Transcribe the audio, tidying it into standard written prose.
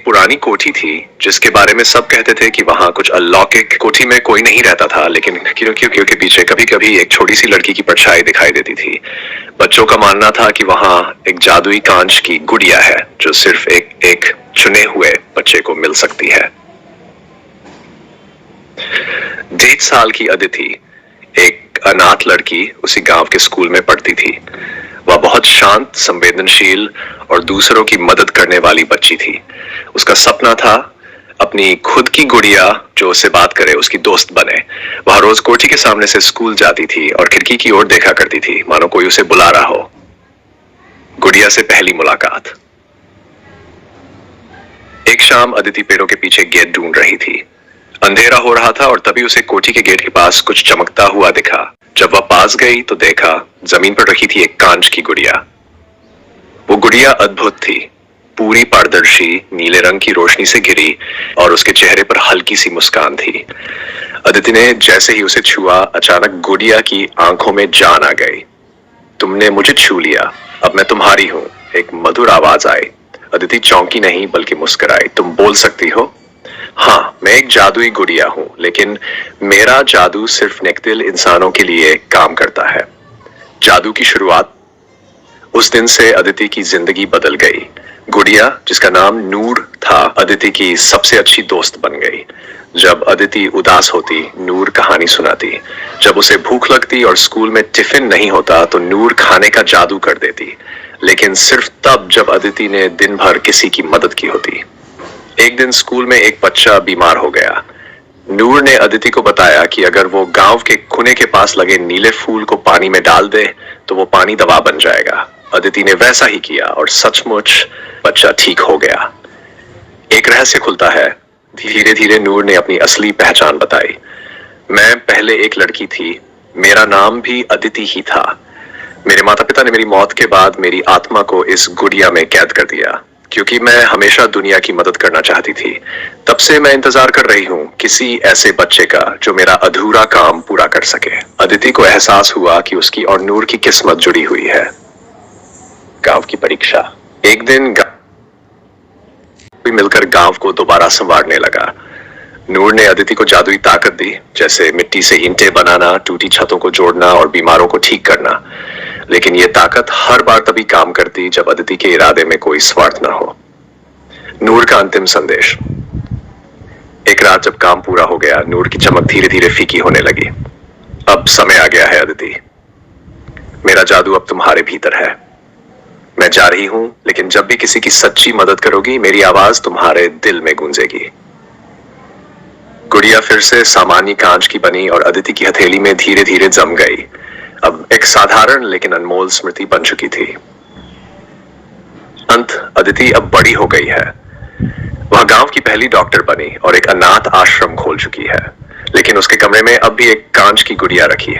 पुरानी कोठी थी जिसके बारे में सब कहते थे कि वहां कुछ अलौकिक। कोठी में कोई नहीं रहता था, लेकिन खिड़कियों के पीछे कभी कभी एक छोटी सी लड़की की परछाई दिखाई देती थी। बच्चों का मानना था कि वहां एक जादुई कांच की गुड़िया है जो सिर्फ एक चुने हुए बच्चे को मिल सकती है। 1.5 साल की अदिति, एक अनाथ लड़की, उसी गांव के स्कूल में पढ़ती थी। वह बहुत शांत, संवेदनशील और दूसरों की मदद करने वाली बच्ची थी। उसका सपना था अपनी खुद की गुड़िया जो उससे बात करे, उसकी दोस्त बने। वह रोज कोठी के सामने से स्कूल जाती थी और खिड़की की ओर देखा करती थी, मानो कोई उसे बुला रहा हो। गुड़िया से पहली मुलाकात। एक शाम अदिति पेड़ों के पीछे गेट ढूंढ रही थी। अंधेरा हो रहा था और तभी उसे कोठी के गेट के पास कुछ चमकता हुआ दिखा। जब वह पास गई तो देखा जमीन पर रखी थी एक कांच की गुड़िया। वो गुड़िया अद्भुत थी, पूरी पारदर्शी, नीले रंग की रोशनी से घिरी और उसके चेहरे पर हल्की सी मुस्कान थी। अदिति ने जैसे ही उसे छुआ, अचानक गुड़िया की आंखों में जान आ गई। तुमने मुझे छू लिया, अब मैं तुम्हारी हूं, एक मधुर आवाज आई। अदिति चौंकी नहीं बल्कि मुस्कुराई। तुम बोल सकती हो? हाँ, मैं एक जादुई गुड़िया हूं, लेकिन मेरा जादू सिर्फ नेकदिल इंसानों के लिए काम करता है। जादू की शुरुआत। उस दिन से अदिति की जिंदगी बदल गई। गुड़िया, जिसका नाम नूर था, अदिति की सबसे अच्छी दोस्त बन गई। जब अदिति उदास होती, नूर कहानी सुनाती। जब उसे भूख लगती और स्कूल में टिफिन नहीं होता तो नूर खाने का जादू कर देती, लेकिन सिर्फ तब जब अदिति ने दिन भर किसी की मदद की होती। एक दिन स्कूल में एक बच्चा बीमार हो गया। नूर ने अदिति को बताया कि अगर वो गांव के कुएं के पास लगे नीले फूल को पानी में डाल दे तो वो पानी दवा बन जाएगा। अदिति ने वैसा ही किया और सचमुच बच्चा ठीक हो गया। एक रहस्य खुलता है। धीरे धीरे नूर ने अपनी असली पहचान बताई। मैं पहले एक लड़की थी, मेरा नाम भी अदिति ही था। मेरे माता पिता ने मेरी मौत के बाद मेरी आत्मा को इस गुड़िया में कैद कर दिया, क्योंकि मैं हमेशा दुनिया की मदद करना चाहती थी। तब से मैं इंतजार कर रही हूँ किसी ऐसे बच्चे का जो मेरा अधूरा काम पूरा कर सके। अदिति को एहसास हुआ कि उसकी और नूर की किस्मत जुड़ी हुई है। गांव की परीक्षा। एक दिन मिलकर गांव को दोबारा संवारने लगा। नूर ने अदिति को जादुई ताकत दी, जैसे मिट्टी से ईंटें बनाना, टूटी छतों को जोड़ना और बीमारों को ठीक करना। लेकिन यह ताकत हर बार तभी काम करती जब अदिति के इरादे में कोई स्वार्थ न हो। नूर का अंतिम संदेश। एक रात जब काम पूरा हो गया, नूर की चमक धीरे धीरे फीकी होने लगी। अब समय आ गया है अदिति, मेरा जादू अब तुम्हारे भीतर है। मैं जा रही हूं, लेकिन जब भी किसी की सच्ची मदद करोगी, मेरी आवाज तुम्हारे दिल में गूंजेगी। गुड़िया फिर से सामान्य कांच की बनी और अदिति की हथेली में धीरे धीरे जम गई। अब एक साधारण लेकिन अनमोल स्मृति बन चुकी थी। अंत। अदिति अब बड़ी हो गई है। वह गांव की पहली डॉक्टर बनी और एक अनाथ आश्रम खोल चुकी है, लेकिन उसके कमरे में अब भी एक कांच की गुड़िया रखी है।